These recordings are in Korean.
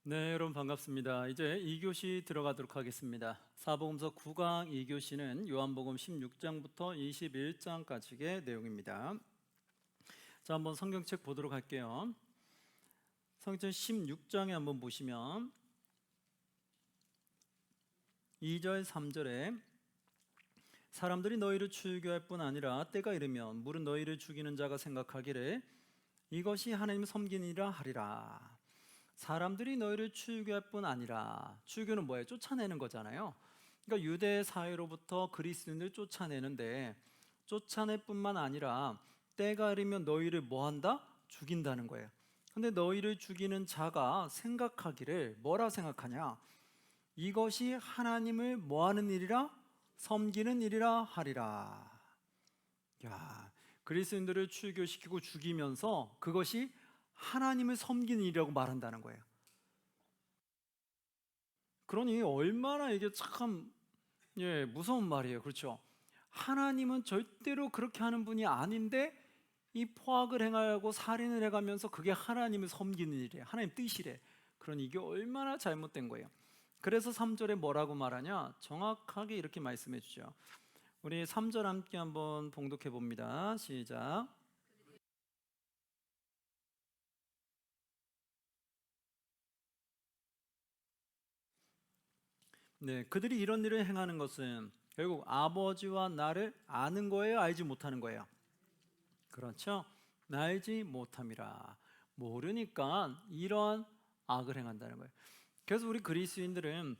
네, 여러분 반갑습니다. 이제 2교시 들어가도록 하겠습니다. 사복음서 9강 2교시는 요한복음 16장부터 21장까지의 내용입니다. 자, 한번 성경책 보도록 할게요. 성경책 16장에 한번 보시면 2절 3절에 사람들이 너희를 추유할 뿐 아니라 때가 이르면 물은 너희를 죽이는 자가 생각하기를 이것이 하나님 섬기니라 하리라. 사람들이 너희를 추유할 뿐 아니라, 추유는 뭐예요? 쫓아내는 거잖아요. 그러니까 유대 사회로부터 그리스도인을 쫓아내는데, 쫓아낼 뿐만 아니라 때가 이르면 너희를 뭐 한다? 죽인다는 거예요. 근데 너희를 죽이는 자가 생각하기를 뭐라 생각하냐? 이것이 하나님을 뭐 하는 일이라? 섬기는 일이라 하리라. 야, 그리스도인들을 출교시키고 죽이면서 그것이 하나님을 섬기는 일이라고 말한다는 거예요. 그러니 얼마나 이게 참 무서운 말이에요. 그렇죠? 하나님은 절대로 그렇게 하는 분이 아닌데 이 포악을 행하고 살인을 해가면서 그게 하나님을 섬기는 일이에요. 하나님 뜻이래. 그러니 이게 얼마나 잘못된 거예요. 그래서 3절에 뭐라고 말하냐? 정확하게 이렇게 말씀해 주죠. 우리 3절 함께 한번 봉독해 봅니다. 시작. 네, 그들이 이런 일을 행하는 것은 결국 아버지와 나를 아는 거예요, 알지 못하는 거예요? 그렇죠? 알지 못함이라. 모르니까 이런 악을 행한다는 거예요. 그래서 우리 그리스도인들은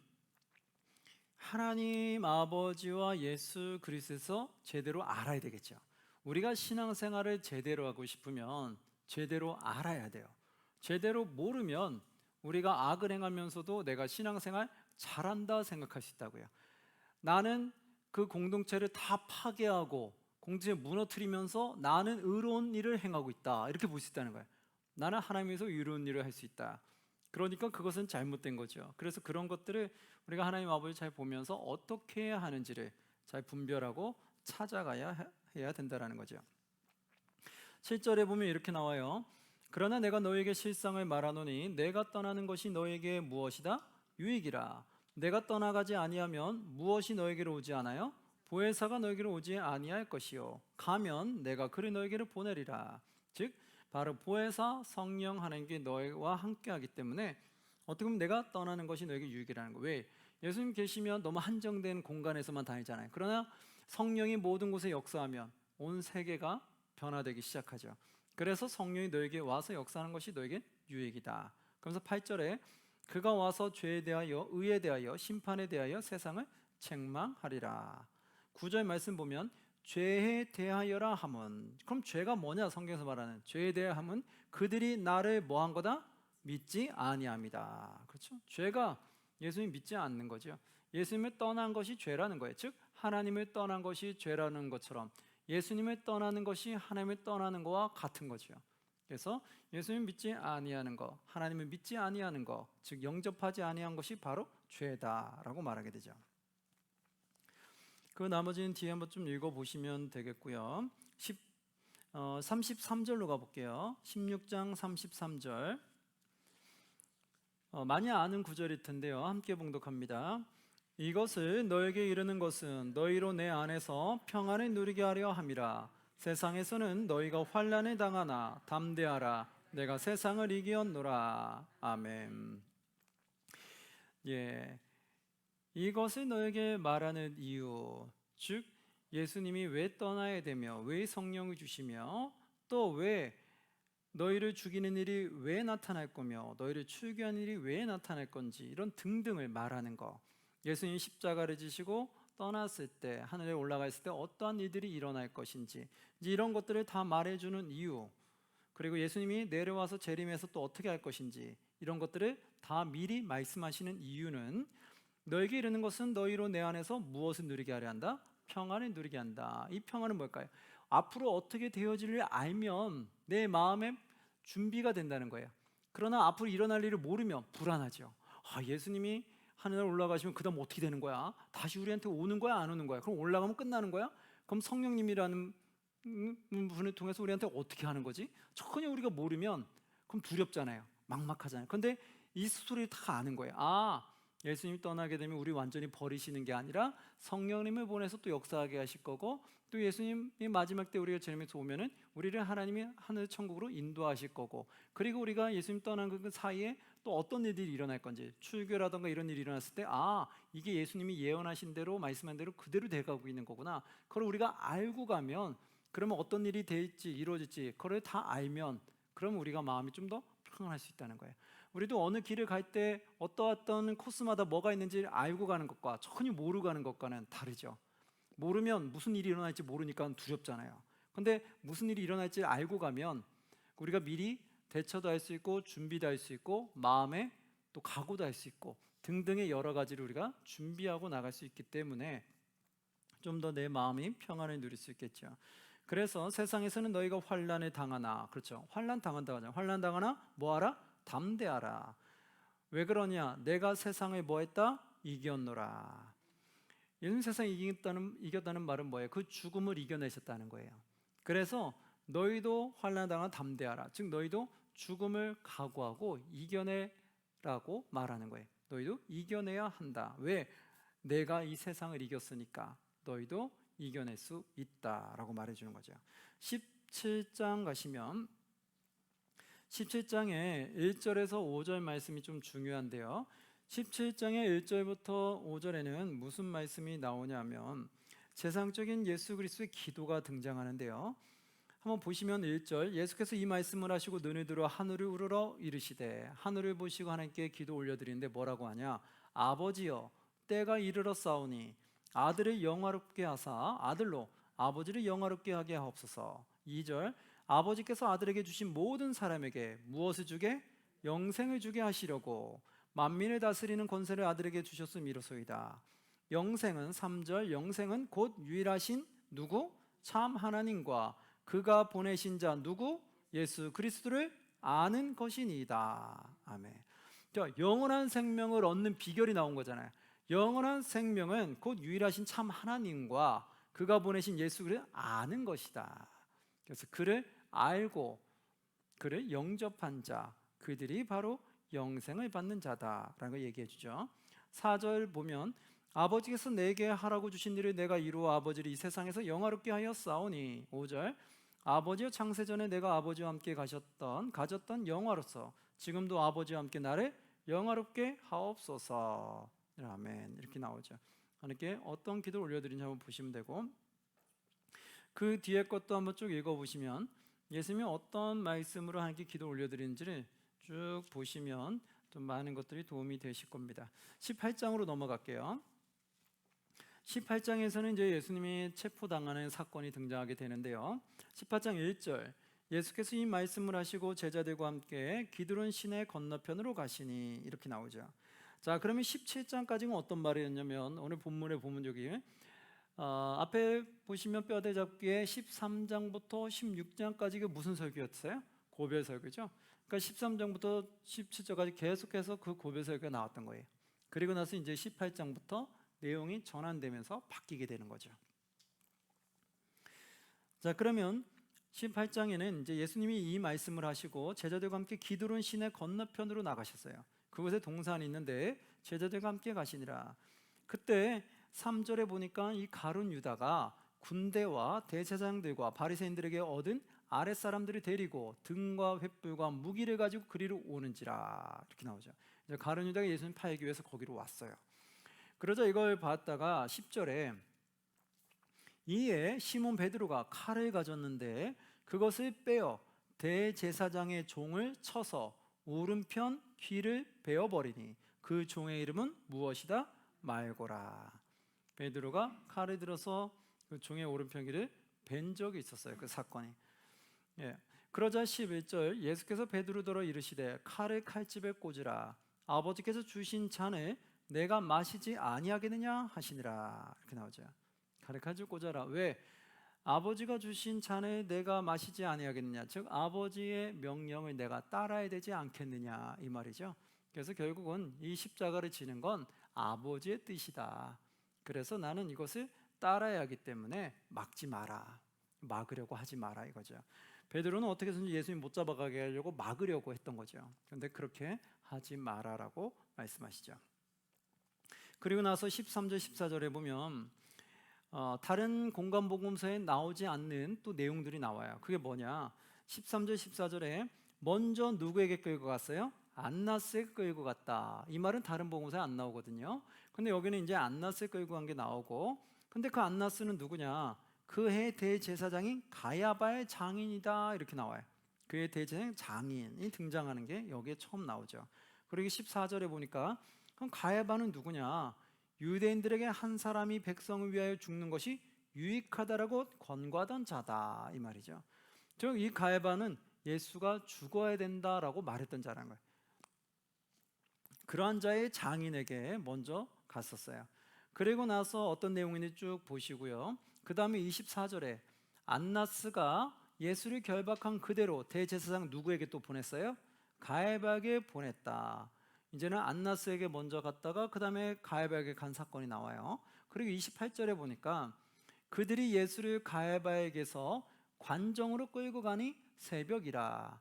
하나님 아버지와 예수 그리스도에서 제대로 알아야 되겠죠. 우리가 신앙생활을 제대로 하고 싶으면 제대로 알아야 돼요. 제대로 모르면 우리가 악을 행하면서도 내가 신앙생활 잘한다 생각할 수 있다고요. 나는 그 공동체를 다 파괴하고 공동체 무너뜨리면서 나는 의로운 일을 행하고 있다, 이렇게 볼 수 있다는 거예요. 나는 하나님에서 의로운 일을 할 수 있다. 그러니까 그것은 잘못된 거죠. 그래서 그런 것들을 우리가 하나님 아버지 잘 보면서 어떻게 해야 하는지를 잘 분별하고 찾아가야 해야 된다는 거죠. 7절에 보면 이렇게 나와요. 그러나 내가 너에게 실상을 말하노니 내가 떠나는 것이 너에게 무엇이다? 유익이라. 내가 떠나가지 아니하면 무엇이 너에게로 오지 않아요? 보혜사가 너에게로 오지 아니할 것이요 가면 내가 그를 너에게로 보내리라. 즉 바로 보혜사 성령 하나님께 너와 함께하기 때문에 어떻게 보면 내가 떠나는 것이 너에게 유익이라는 거예요. 왜? 예수님 계시면 너무 한정된 공간에서만 다니잖아요. 그러나 성령이 모든 곳에 역사하면 온 세계가 변화되기 시작하죠. 그래서 성령이 너에게 와서 역사하는 것이 너에게 유익이다. 그러면서 8절에 그가 와서 죄에 대하여 의에 대하여 심판에 대하여 세상을 책망하리라. 9절 말씀 보면 죄에 대하여라 함은, 그럼 죄가 뭐냐? 성경에서 말하는 죄에 대하여 함은 그들이 나를 뭐한 거다? 믿지 아니함이다. 그렇죠? 죄가 예수님 믿지 않는 거죠. 예수님을 떠난 것이 죄라는 거예요. 즉 하나님을 떠난 것이 죄라는 것처럼 예수님을 떠나는 것이 하나님을 떠나는 것과 같은 거죠. 그래서 예수님 믿지 아니하는 것, 하나님을 믿지 아니하는 것, 즉 영접하지 아니한 것이 바로 죄다라고 말하게 되죠. 그 나머지는 뒤에 한번 좀 읽어보시면 되겠고요. 33절로 가볼게요. 16장 33절. 많이 아는 구절일 텐데요. 함께 봉독합니다. 이것을 너에게 이르는 것은 너희로 내 안에서 평안을 누리게 하려 함이라. 세상에서는 너희가 환난을 당하나 담대하라. 내가 세상을 이기었노라. 아멘. 예, 이것을 너에게 말하는 이유, 즉 예수님이 왜 떠나야 되며 왜 성령을 주시며 또 왜 너희를 죽이는 일이 왜 나타날 거며 너희를 출교하는 일이 왜 나타날 건지 이런 등등을 말하는 거. 예수님이 십자가를 지시고 떠났을 때, 하늘에 올라가 있을 때 어떠한 일들이 일어날 것인지 이런 것들을 다 말해주는 이유, 그리고 예수님이 내려와서 재림해서 또 어떻게 할 것인지 이런 것들을 다 미리 말씀하시는 이유는 너에게 이르는 것은 너희로 내 안에서 무엇을 누리게 하려 한다? 평안을 누리게 한다. 이 평안은 뭘까요? 앞으로 어떻게 되어질을 알면 내 마음에 준비가 된다는 거예요. 그러나 앞으로 일어날 일을 모르면 불안하죠. 예수님이 하늘에 올라가시면 그 다음 어떻게 되는 거야? 다시 우리한테 오는 거야? 안 오는 거야? 그럼 올라가면 끝나는 거야? 그럼 성령님이라는 분을 통해서 우리한테 어떻게 하는 거지? 전혀 우리가 모르면 그럼 두렵잖아요. 막막하잖아요. 그런데 이 스토리를 다 아는 거예요. 예수님이 떠나게 되면 우리 완전히 버리시는 게 아니라 성령님을 보내서 또 역사하게 하실 거고, 또 예수님이 마지막 때 우리가 주님에서 오면은 우리를 하나님이 하늘 천국으로 인도하실 거고, 그리고 우리가 예수님 떠난 그 사이에 또 어떤 일들이 일어날 건지, 출교라든가 이런 일이 일어났을 때 이게 예수님이 예언하신 대로 말씀한 대로 그대로 돼가고 있는 거구나. 그걸 우리가 알고 가면, 그러면 어떤 일이 될지 이루어질지 그걸 다 알면, 그러면 우리가 마음이 좀 더 평안할 수 있다는 거예요. 우리도 어느 길을 갈 때 어떤 코스마다 뭐가 있는지 알고 가는 것과 전혀 모르고 가는 것과는 다르죠. 모르면 무슨 일이 일어날지 모르니까 두렵잖아요. 근데 무슨 일이 일어날지 알고 가면 우리가 미리 대처도 할 수 있고 준비도 할 수 있고 마음에 또 각오도 할 수 있고 등등의 여러 가지를 우리가 준비하고 나갈 수 있기 때문에 좀 더 내 마음이 평안을 누릴 수 있겠죠. 그래서 세상에서는 너희가 환난을 당하나, 그렇죠, 환난 당한다고 하잖아요. 환난 당하나 뭐하라? 담대하라. 왜 그러냐? 내가 세상을 뭐했다? 이겼노라. 예수님 세상을 이겼다는 말은 뭐예요? 그 죽음을 이겨내셨다는 거예요. 그래서 너희도 환난 당하나 담대하라. 즉 너희도 죽음을 각오하고 이겨내라고 말하는 거예요. 너희도 이겨내야 한다. 왜? 내가 이 세상을 이겼으니까 너희도 이겨낼 수 있다라고 말해주는 거죠. 17장 가시면 17장의 1절에서 5절 말씀이 좀 중요한데요. 17장의 1절부터 5절에는 무슨 말씀이 나오냐면 세상적인 예수 그리스도의 기도가 등장하는데요. 한번 보시면 1절, 예수께서 이 말씀을 하시고 눈을 들어 하늘을 우러러 이르시되, 하늘을 보시고 하나님께 기도 올려드리는데 뭐라고 하냐? 아버지여, 때가 이르렀사오니 아들을 영화롭게 하사 아들로 아버지를 영화롭게 하게 하옵소서. 2절, 아버지께서 아들에게 주신 모든 사람에게 무엇을 주게? 영생을 주게 하시려고 만민을 다스리는 권세를 아들에게 주셨음이로소이다. 영생은 3절, 영생은 곧 유일하신 누구? 참 하나님과 그가 보내신 자 누구? 예수 그리스도를 아는 것이니이다. 아멘. 영원한 생명을 얻는 비결이 나온 거잖아요. 영원한 생명은 곧 유일하신 참 하나님과 그가 보내신 예수 그리스도를 아는 것이다. 그래서 그를 알고 그를 영접한 자, 그들이 바로 영생을 받는 자다라는 걸 얘기해 주죠. 4절 보면 아버지께서 내게 하라고 주신 일을 내가 이루어 아버지를 이 세상에서 영화롭게 하여 싸우니. 5절, 아버지여 창세전에 내가 아버지와 함께 가졌던 영화로서 지금도 아버지와 함께 나를 영화롭게 하옵소서. 아멘. 이렇게 나오죠. 하나님께 어떤 기도를 올려드리는지 한번 보시면 되고, 그 뒤에 것도 한번 쭉 읽어보시면 예수님이 어떤 말씀으로 하나님께 기도 올려드리는지를 쭉 보시면 좀 많은 것들이 도움이 되실 겁니다. 18장으로 넘어갈게요. 18장에서는 이제 예수님이 체포당하는 사건이 등장하게 되는데요. 18장 1절, 예수께서 이 말씀을 하시고 제자들과 함께 기드론 시내 건너편으로 가시니, 이렇게 나오죠. 자, 그러면 17장까지는 어떤 말이었냐면, 오늘 본문에 보면 여기 앞에 보시면 뼈대 잡기에 13장부터 16장까지가 무슨 설교였어요? 고별 설교죠. 그러니까 13장부터 17장까지 계속해서 그 고별 설교가 나왔던 거예요. 그리고 나서 이제 18장부터 내용이 전환되면서 바뀌게 되는 거죠. 자, 그러면 18장에는 이제 예수님이 이 말씀을 하시고 제자들과 함께 기드론 시내 건너편으로 나가셨어요. 그곳에 동산이 있는데 제자들과 함께 가시니라. 그때 3절에 보니까 이 가룟 유다가 군대와 대제사장들과 바리새인들에게 얻은 아랫사람들을 데리고 등과 횃불과 무기를 가지고 그리로 오는지라, 이렇게 나오죠. 가룟 유다가 예수님 파하기 위해서 거기로 왔어요. 그러자 이걸 봤다가 10절에 이에 시몬 베드로가 칼을 가졌는데 그것을 빼어 대제사장의 종을 쳐서 오른편 귀를 베어버리니 그 종의 이름은 무엇이다? 말고라. 베드로가 칼을 들어서 그 종의 오른편 귀를 벤 적이 있었어요. 그 사건이. 그러자 11절, 예수께서 베드로더러 이르시되 칼을 칼집에 꽂으라. 아버지께서 주신 잔을 내가 마시지 아니하겠느냐 하시니라. 이렇게 나오죠. 칼을 칼집에 꽂아라. 왜? 아버지가 주신 잔을 내가 마시지 아니하겠느냐, 즉 아버지의 명령을 내가 따라야 되지 않겠느냐, 이 말이죠. 그래서 결국은 이 십자가를 지는 건 아버지의 뜻이다. 그래서 나는 이것을 따라야 하기 때문에 막지 마라, 막으려고 하지 마라, 이거죠. 베드로는 어떻게 해서든지 예수님 못 잡아가게 하려고 막으려고 했던 거죠. 그런데 그렇게 하지 마라라고 말씀하시죠. 그리고 나서 13절 14절에 보면 다른 공간복음서에 나오지 않는 또 내용들이 나와요. 그게 뭐냐? 13절 14절에 먼저 누구에게 끌고 갔어요? 안나스에게 끌고 갔다. 이 말은 다른 복음서에 안 나오거든요. 근데 여기는 이제 안나스에 끌고 간 게 나오고, 근데 그 안나스는 누구냐? 그 해 대제사장인 가야바의 장인이다 이렇게 나와요. 그의 대제사장 장인이 등장하는 게 여기에 처음 나오죠. 그리고 14절에 보니까 그럼 가야바는 누구냐? 유대인들에게 한 사람이 백성을 위하여 죽는 것이 유익하다라고 권고하던 자다 이 말이죠. 즉 이 가야바는 예수가 죽어야 된다라고 말했던 자라는 거예요. 그러한 자의 장인에게 먼저 갔었어요. 그리고 나서 어떤 내용인지 쭉 보시고요. 그 다음에 24절에 안나스가 예수를 결박한 그대로 대제사장 누구에게 또 보냈어요? 가야바에게 보냈다. 이제는 안나스에게 먼저 갔다가 그 다음에 가야바에게 간 사건이 나와요. 그리고 28절에 보니까 그들이 예수를 가야바에게서 관정으로 끌고 가니 새벽이라.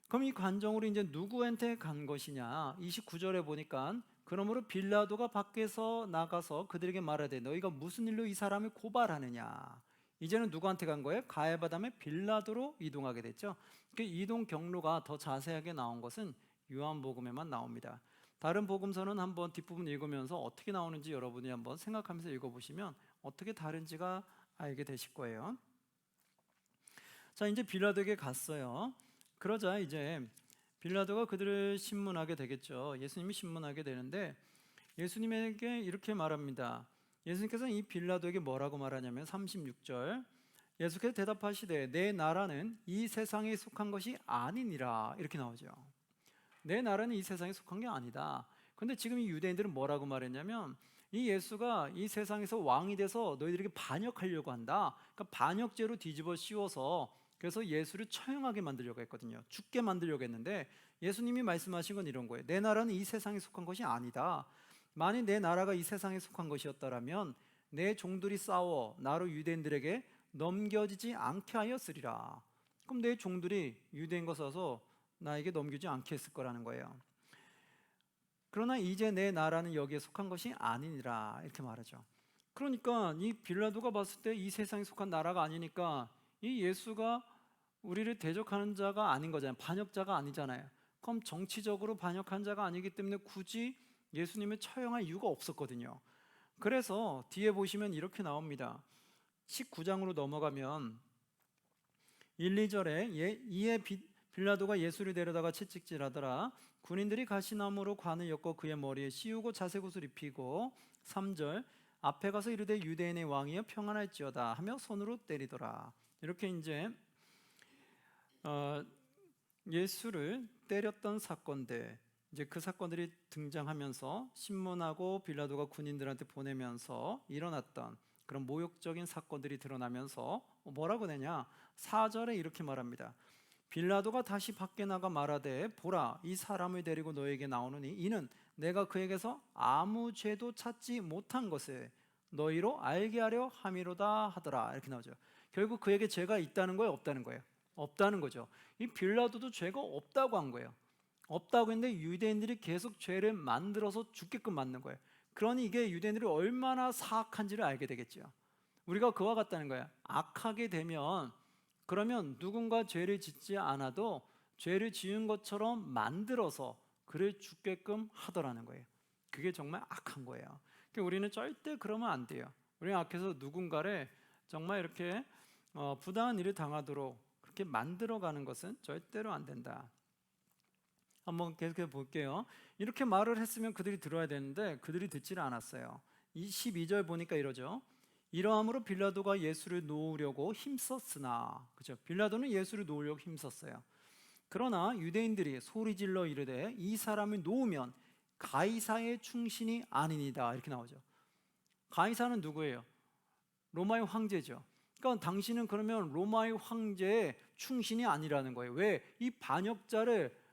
그럼 이 관정으로 이제 누구한테 간 것이냐? 29절에 보니까 그러므로 빌라도가 밖에서 나가서 그들에게 말하되 너희가 무슨 일로 이 사람을 고발하느냐? 이제는 누구한테 간 거예요? 가야바 다음에 빌라도로 이동하게 됐죠. 그 이동 경로가 더 자세하게 나온 것은 요한복음에만 나옵니다. 다른 복음서는 한번 뒷부분 읽으면서 어떻게 나오는지 여러분이 한번 생각하면서 읽어보시면 어떻게 다른지가 알게 되실 거예요. 자, 이제 빌라도에게 갔어요. 그러자 이제 빌라도가 그들을 신문하게 되겠죠. 예수님이 신문하게 되는데 예수님에게 이렇게 말합니다. 예수님께서는 이 빌라도에게 뭐라고 말하냐면 36절 예수께서 대답하시되 내 나라는 이 세상에 속한 것이 아니니라 이렇게 나오죠. 내 나라는 이 세상에 속한 게 아니다. 근데 지금 이 유대인들은 뭐라고 말했냐면 이 예수가 이 세상에서 왕이 돼서 너희들에게 반역하려고 한다. 그러니까 반역죄로 뒤집어 씌워서 그래서 예수를 처형하게 만들려고 했거든요. 죽게 만들려고 했는데 예수님이 말씀하신 건 이런 거예요. 내 나라는 이 세상에 속한 것이 아니다. 만일 내 나라가 이 세상에 속한 것이었다면 내 종들이 싸워 나로 유대인들에게 넘겨지지 않게 하였으리라. 그럼 내 종들이 유대인 거 써서 나에게 넘기지 않게 했을 거라는 거예요. 그러나 이제 내 나라는 여기에 속한 것이 아니니라 이렇게 말하죠. 그러니까 이 빌라도가 봤을 때 이 세상에 속한 나라가 아니니까 이 예수가 우리를 대적하는 자가 아닌 거잖아요. 반역자가 아니잖아요. 그럼 정치적으로 반역한 자가 아니기 때문에 굳이 예수님을 처형할 이유가 없었거든요. 그래서 뒤에 보시면 이렇게 나옵니다. 19장으로 넘어가면 1, 2절에 이에 빌라도가 예수를 데려다가 채찍질하더라. 군인들이 가시나무로 관을 엮어 그의 머리에 씌우고 자색옷을 입히고 3절 앞에 가서 이르되 유대인의 왕이여 평안할지어다 하며 손으로 때리더라. 이렇게 이제 예수를 때렸던 사건들, 이제 그 사건들이 등장하면서 신문하고 빌라도가 군인들한테 보내면서 일어났던 그런 모욕적인 사건들이 드러나면서 뭐라고 되냐? 4절에 이렇게 말합니다. 빌라도가 다시 밖에 나가 말하되 보라 이 사람을 데리고 너에게 나오느니 이는 내가 그에게서 아무 죄도 찾지 못한 것을 너희로 알게 하려 함이로다 하더라. 이렇게 나오죠. 결국 그에게 죄가 있다는 거예요, 없다는 거예요? 없다는 거죠. 이 빌라도도 죄가 없다고 한 거예요. 없다고 했는데 유대인들이 계속 죄를 만들어서 죽게끔 만든 거예요. 그러니 이게 유대인들이 얼마나 사악한지를 알게 되겠죠. 우리가 그와 같다는 거예요. 악하게 되면 그러면 누군가 죄를 짓지 않아도 죄를 지은 것처럼 만들어서 그를 죽게끔 하더라는 거예요. 그게 정말 악한 거예요. 그러니까 우리는 절대 그러면 안 돼요. 우리는 악해서 누군가를 정말 이렇게 부당한 일을 당하도록 그렇게 만들어가는 것은 절대로 안 된다. 한번 계속해 볼게요. 이렇게 말을 했으면 그들이 들어야 되는데 그들이 듣지를 않았어요. 12절 보니까 이러죠. 이러함으로 빌라도가 예수를 놓으려고 힘썼으나, 그죠? 빌라도는 예수를 놓으려고 힘썼어요. 그러나 유대인들이 소리질러 이르되 이 사람을 놓으면 가이사의 충신이 아니니다 이렇게 나오죠. 가이사는 누구예요? 로마의 황제죠. 그러니까 당신은 그러면 로마의 황제의 충신이 아니라는 거예요. 왜? 이 반역자를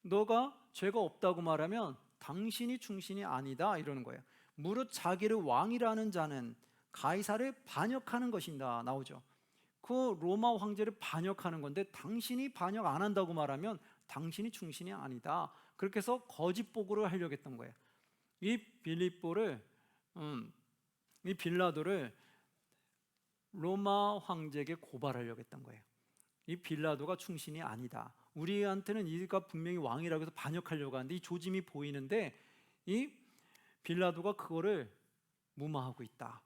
너가 죄가 없다고 말하면 당신이 충신이 아니다 이러는 거예요. 무릇 자기를 왕이라는 자는 가이사를 반역하는 것이다 나오죠. 그 로마 황제를 반역하는 건데 당신이 반역 안 한다고 말하면 당신이 충신이 아니다. 그렇게 해서 거짓 보고를 하려고 했던 거예요. 이 빌립보를 이 빌라도를 로마 황제에게 고발하려고 했던 거예요. 이 빌라도가 충신이 아니다. 우리한테는 이가 분명히 왕이라고 해서 반역하려고 하는데 이 조짐이 보이는데 이 빌라도가 그거를 무마하고 있다.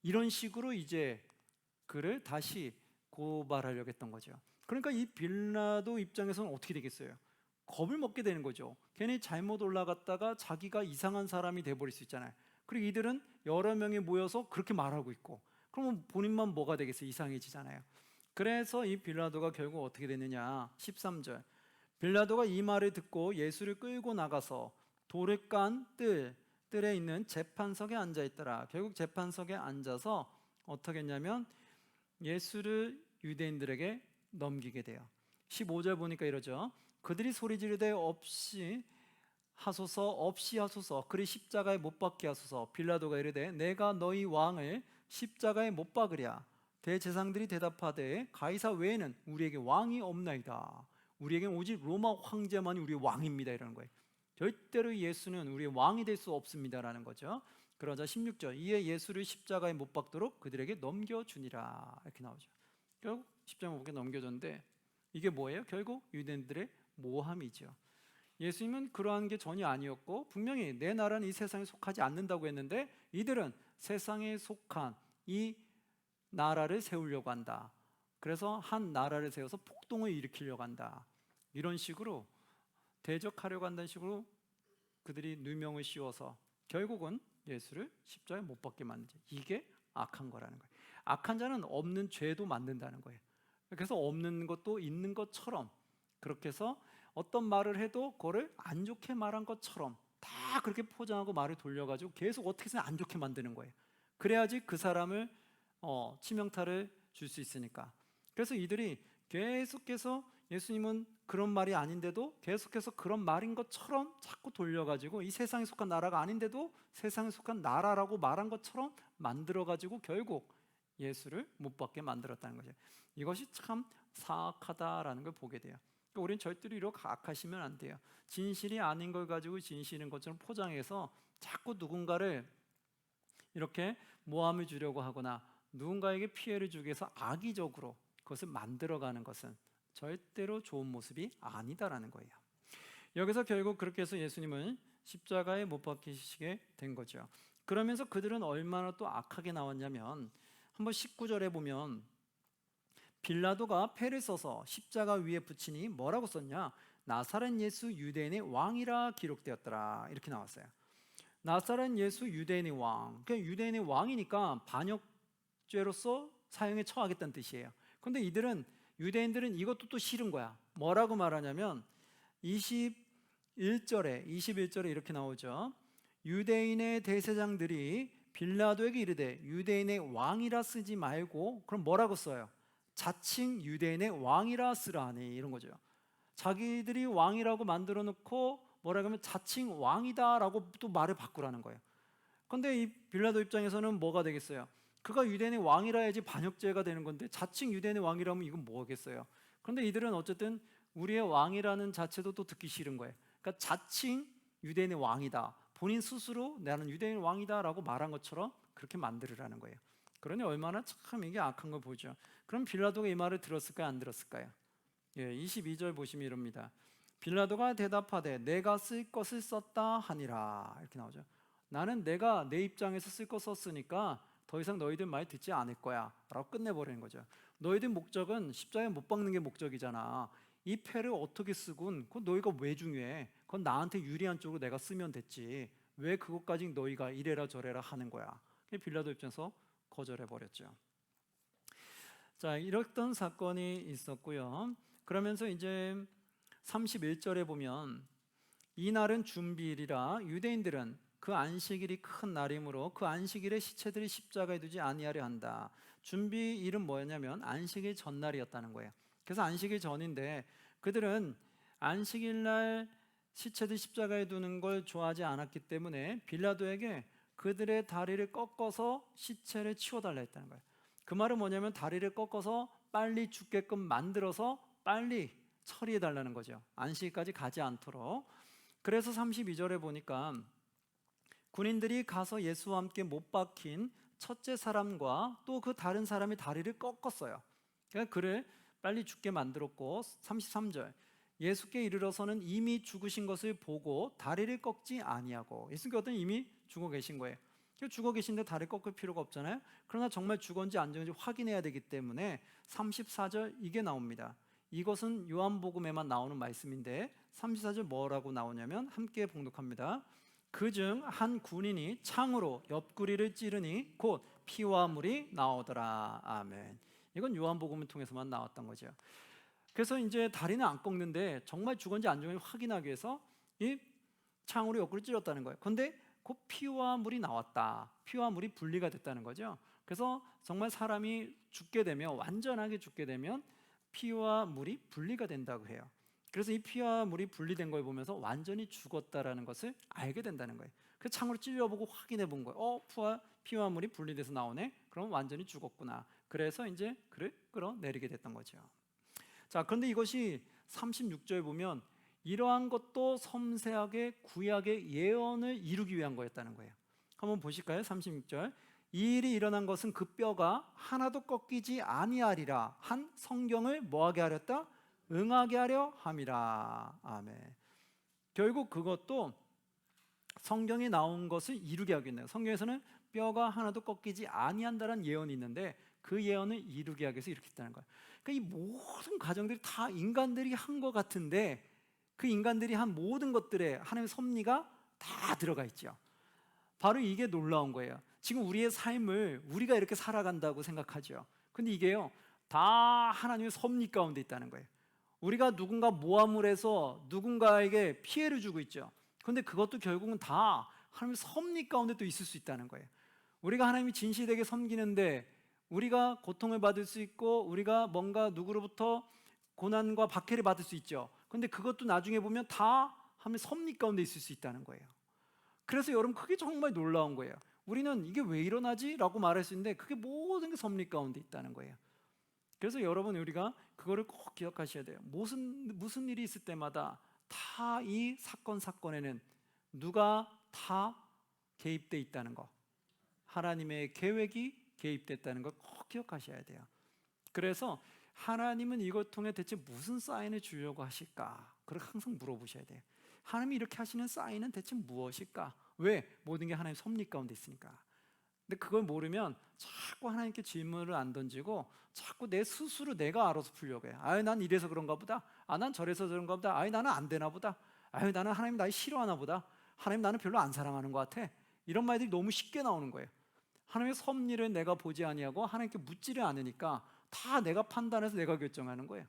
이런 식으로 이제 그를 다시 고발하려고 했던 거죠. 그러니까 이 빌라도 입장에서는 어떻게 되겠어요? 겁을 먹게 되는 거죠. 괜히 잘못 올라갔다가 자기가 이상한 사람이 돼버릴 수 있잖아요. 그리고 이들은 여러 명이 모여서 그렇게 말하고 있고, 그러면 본인만 뭐가 되겠어요? 이상해지잖아요. 그래서 이 빌라도가 결국 어떻게 됐느냐? 13절. 빌라도가 이 말을 듣고 예수를 끌고 나가서 돌을 깐 뜰에 있는 재판석에 앉아 있더라. 결국 재판석에 앉아서 어떻게 했냐면 예수를 유대인들에게 넘기게 돼요. 15절 보니까 이러죠. 그들이 소리 지르되 없이 하소서 그리 십자가에 못 박게 하소서. 빌라도가 이르되 내가 너희 왕을 십자가에 못 박으랴. 대제사장들이 대답하되 가이사 외에는 우리에게 왕이 없나이다. 우리에게는 오직 로마 황제만이 우리의 왕입니다. 이러는 거예요. 절대로 예수는 우리의 왕이 될 수 없습니다라는 거죠. 그러자 16절 이에 예수를 십자가에 못 박도록 그들에게 넘겨주니라 이렇게 나오죠. 결국 십자가에 못 박게 넘겨줬는데 이게 뭐예요? 결국 유대인들의 모함이죠. 예수님은 그러한 게 전혀 아니었고 분명히 내 나라는 이 세상에 속하지 않는다고 했는데 이들은 세상에 속한 이 나라를 세우려고 한다. 그래서 한 나라를 세워서 폭동을 일으키려고 한다. 이런 식으로 대적하려고 한다는 식으로 그들이 누명을 씌워서 결국은 예수를 십자가에 못 박게 만들죠. 이게 악한 거라는 거예요. 악한 자는 없는 죄도 만든다는 거예요. 그래서 없는 것도 있는 것처럼 그렇게 해서 어떤 말을 해도 그거를 안 좋게 말한 것처럼 다 그렇게 포장하고 말을 돌려가지고 계속 어떻게 해서 안 좋게 만드는 거예요. 그래야지 그 사람을 치명타를 줄 수 있으니까. 그래서 이들이 계속해서 예수님은 그런 말이 아닌데도 계속해서 그런 말인 것처럼 자꾸 돌려가지고 이 세상에 속한 나라가 아닌데도 세상에 속한 나라라고 말한 것처럼 만들어가지고 결국 예수를 못 받게 만들었다는 거죠. 이것이 참 사악하다라는 걸 보게 돼요. 그러니까 우리는 절대로 이렇게 악하시면 안 돼요. 진실이 아닌 걸 가지고 진실인 것처럼 포장해서 자꾸 누군가를 이렇게 모함을 주려고 하거나 누군가에게 피해를 주기 위해서 악의적으로 그것을 만들어가는 것은 절대로 좋은 모습이 아니다라는 거예요. 여기서 결국 그렇게 해서 예수님을 십자가에 못 박히시게 된 거죠. 그러면서 그들은 얼마나 또 악하게 나왔냐면 한번 19절에 보면 빌라도가 패를 써서 십자가 위에 붙이니 뭐라고 썼냐? 나사렛 예수 유대인의 왕이라 기록되었더라. 이렇게 나왔어요. 나사렛 예수 유대인의 왕. 그러니까 유대인의 왕이니까 반역죄로서 사형에 처하겠다는 뜻이에요. 그런데 유대인들은 이것도 또 싫은 거야. 뭐라고 말하냐면 21절에 이렇게 나오죠. 유대인의 대제사장들이 빌라도에게 이르되 유대인의 왕이라 쓰지 말고 그럼 뭐라고 써요? 자칭 유대인의 왕이라 쓰라니 이런 거죠. 자기들이 왕이라고 만들어 놓고 뭐라고 하면 자칭 왕이다라고 또 말을 바꾸라는 거예요. 그런데 이 빌라도 입장에서는 뭐가 되겠어요? 그가 유대인의 왕이라 해야지 반역죄가 되는 건데 자칭 유대인의 왕이라면 이건 뭐겠어요? 그런데 이들은 어쨌든 우리의 왕이라는 자체도 또 듣기 싫은 거예요. 그러니까 자칭 유대인의 왕이다. 본인 스스로 나는 유대인의 왕이다라고 말한 것처럼 그렇게 만들으라는 거예요. 그러니 얼마나 참 이게 악한 걸 보죠. 그럼 빌라도가 이 말을 들었을까요? 안 들었을까요? 22절 보시면 이럽니다. 빌라도가 대답하되 내가 쓸 것을 썼다 하니라 이렇게 나오죠. 나는 내가 내 입장에서 쓸 것 썼으니까 더 이상 너희들 말 듣지 않을 거야 라고 끝내버리는 거죠. 너희들 목적은 십자가에 못 박는 게 목적이잖아. 이 패를 어떻게 쓰군 그건 너희가 왜 중요해? 그건 나한테 유리한 쪽으로 내가 쓰면 됐지 왜 그것까지 너희가 이래라 저래라 하는 거야. 빌라도 입장에서 거절해버렸죠. 자, 이랬던 사건이 있었고요. 그러면서 이제 31절에 보면 이날은 준비일이라 유대인들은 그 안식일이 큰 날이므로 그 안식일에 시체들이 십자가에 두지 아니하려 한다. 준비일은 뭐였냐면 안식일 전날이었다는 거예요. 그래서 안식일 전인데 그들은 안식일 날 시체들 십자가에 두는 걸 좋아하지 않았기 때문에 빌라도에게 그들의 다리를 꺾어서 시체를 치워달라 했다는 거예요. 그 말은 뭐냐면 다리를 꺾어서 빨리 죽게끔 만들어서 빨리 처리해 달라는 거죠. 안식까지 가지 않도록. 그래서 32절에 보니까 군인들이 가서 예수와 함께 못 박힌 첫째 사람과 또 그 다른 사람의 다리를 꺾었어요. 그러니까 그를 빨리 죽게 만들었고, 33절 예수께 이르러서는 이미 죽으신 것을 보고 다리를 꺾지 아니하고, 예수께서는 이미 죽어 계신 거예요. 죽어 계신데 다리 꺾을 필요가 없잖아요. 그러나 정말 죽었는지 안 죽었는지 확인해야 되기 때문에 34절 이게 나옵니다. 이것은 요한복음에만 나오는 말씀인데 34절 뭐라고 나오냐면, 함께 봉독합니다. 그중 한 군인이 창으로 옆구리를 찌르니 곧 피와 물이 나오더라. 아멘. 이건 요한복음을 통해서만 나왔던 거죠. 그래서 이제 다리는 안 꺾는데 정말 죽었는지 안 죽었는지 확인하기 위해서 이 창으로 옆구리 찔렀다는 거예요. 그런데 그 피와 물이 나왔다. 피와 물이 분리가 됐다는 거죠. 그래서 정말 사람이 죽게 되면, 완전하게 죽게 되면 피와 물이 분리가 된다고 해요. 그래서 이 피와 물이 분리된 걸 보면서 완전히 죽었다라는 것을 알게 된다는 거예요. 그래서 창으로 찔려보고 확인해 본 거예요. 피와 물이 분리돼서 나오네. 그럼 완전히 죽었구나. 그래서 이제 그를 끌어내리게 됐던 거죠. 자, 그런데 이것이 36절에 보면 이러한 것도 섬세하게 구약의 예언을 이루기 위한 거였다는 거예요. 한번 보실까요? 36절. 이 일이 일어난 것은 그 뼈가 하나도 꺾이지 아니하리라 한 성경을 뭐하게 하렸다? 응하게 하려 함이라. 아멘. 결국 그것도 성경에 나온 것을 이루게 하기 위해서, 성경에서는 뼈가 하나도 꺾이지 아니한다는 예언이 있는데 그 예언을 이루게 하기 위해서 이렇게 했다는 거예요. 그러니까 이 모든 과정들이 다 인간들이 한 것 같은데 그 인간들이 한 모든 것들에 하나님의 섭리가 다 들어가 있죠. 바로 이게 놀라운 거예요. 지금 우리의 삶을 우리가 이렇게 살아간다고 생각하죠. 근데 이게요, 다 하나님의 섭리 가운데 있다는 거예요. 우리가 누군가 모함을 해서 누군가에게 피해를 주고 있죠. 그런데 그것도 결국은 다 하나님의 섭리 가운데 또 있을 수 있다는 거예요. 우리가 하나님이 진실되게 섬기는데 우리가 고통을 받을 수 있고 우리가 뭔가 누구로부터 고난과 박해를 받을 수 있죠. 그런데 그것도 나중에 보면 다 하나님의 섭리 가운데 있을 수 있다는 거예요. 그래서 여러분, 그게 정말 놀라운 거예요. 우리는 이게 왜 일어나지? 라고 말할 수 있는데 그게 모든 게 섭리 가운데 있다는 거예요. 그래서 여러분, 우리가 그거를 꼭 기억하셔야 돼요. 무슨 일이 있을 때마다 다 이 사건에는 누가 다 개입돼 있다는 거, 하나님의 계획이 개입됐다는 걸 꼭 기억하셔야 돼요. 그래서 하나님은 이것 통해 대체 무슨 사인을 주려고 하실까? 그걸 항상 물어보셔야 돼요. 하나님이 이렇게 하시는 사인은 대체 무엇일까? 왜? 모든 게 하나님의 섭리 가운데 있으니까. 근데 그걸 모르면 자꾸 하나님께 질문을 안 던지고 자꾸 내 스스로 내가 알아서 풀려고 해요. 난 이래서 그런가 보다. 난 저래서 그런가 보다. 나는 안 되나 보다. 나는 하나님 날 싫어하나 보다. 하나님 나는 별로 안 사랑하는 것 같아. 이런 말들이 너무 쉽게 나오는 거예요. 하나님의 섭리를 내가 보지 아니하고 하나님께 묻지를 않으니까 다 내가 판단해서 내가 결정하는 거예요.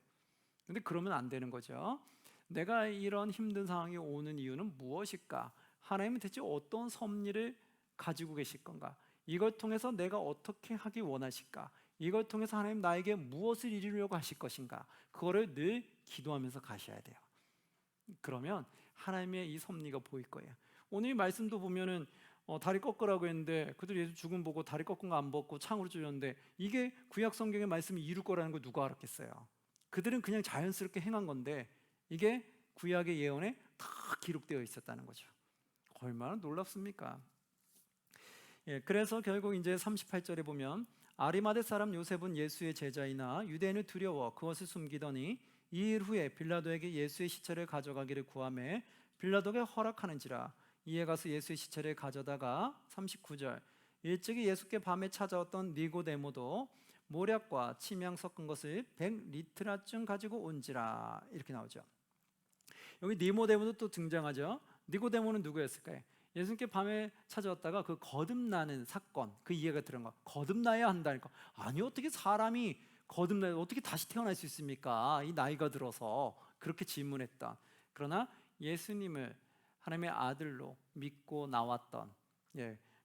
근데 그러면 안 되는 거죠. 내가 이런 힘든 상황이 오는 이유는 무엇일까? 하나님은 대체 어떤 섭리를 가지고 계실 건가? 이걸 통해서 내가 어떻게 하기 원하실까? 이걸 통해서 하나님 나에게 무엇을 이루려고 하실 것인가? 그거를 늘 기도하면서 가셔야 돼요. 그러면 하나님의 이 섭리가 보일 거예요. 오늘 이 말씀도 보면은 다리 꺾으라고 했는데 그들 예수 죽음 보고 다리 꺾은 거 안 벗고 창으로 찔렸는데 이게 구약 성경의 말씀이 이룰 거라는 걸 누가 알았겠어요? 그들은 그냥 자연스럽게 행한 건데 이게 구약의 예언에 다 기록되어 있었다는 거죠. 얼마나 놀랍습니까? 그래서 결국 이제 38절에 보면 아리마대 사람 요셉은 예수의 제자이나 유대인을 두려워 그것을 숨기더니 2일 후에 빌라도에게 예수의 시체를 가져가기를 구하매 빌라도가 허락하는지라. 이에 가서 예수의 시체를 가져다가 39절 일찍이 예수께 밤에 찾아왔던 니고데모도 모략과 침향 섞은 것을 100리트라쯤 가지고 온지라. 이렇게 나오죠. 여기 니고데모도 또 등장하죠. 니고데모는 누구였을까요? 예수님께 밤에 찾아왔다가 그 거듭나는 사건, 그 이해가 들은 거. 거듭나야 한다니까. 아니, 어떻게 사람이 거듭나야, 어떻게 다시 태어날 수 있습니까? 이 나이가 들어서. 그렇게 질문했다. 그러나 예수님을 하나님의 아들로 믿고 나왔던